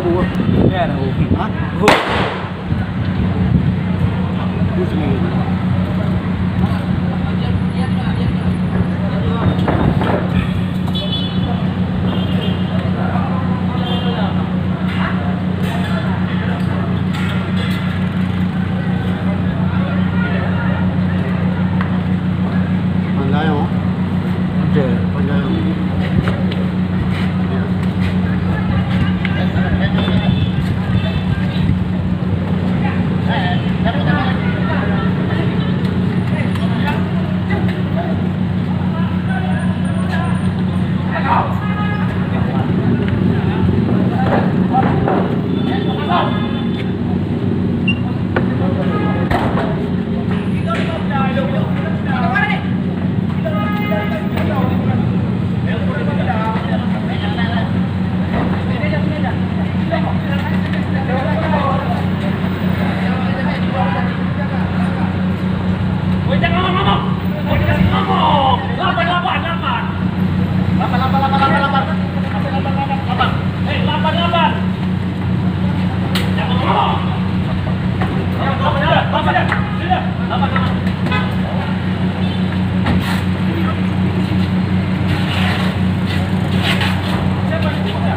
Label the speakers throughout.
Speaker 1: bu.
Speaker 2: Ya, bu.
Speaker 1: Hah?
Speaker 2: Bu.
Speaker 1: Bu sendiri. Pandai oh.
Speaker 2: Ada.
Speaker 1: Pandai oh.
Speaker 3: Woi, jangan ngomong. Mau dikasih ngomong. 88. Hei, 88. Jangan ngomong. Yang 88. Sudah. 88. Siapa yang ngomong?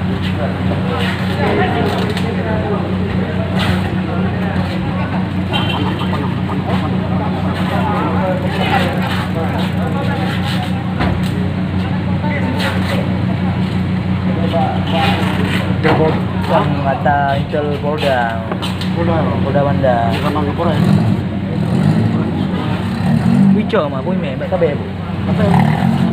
Speaker 2: Yang kata Intel Polda.
Speaker 1: Udah.
Speaker 2: Polda Banda.
Speaker 1: Bukan Mangapura ya.
Speaker 2: Quy chở mà vui mẹ mẹ các bé.
Speaker 1: Apa ya?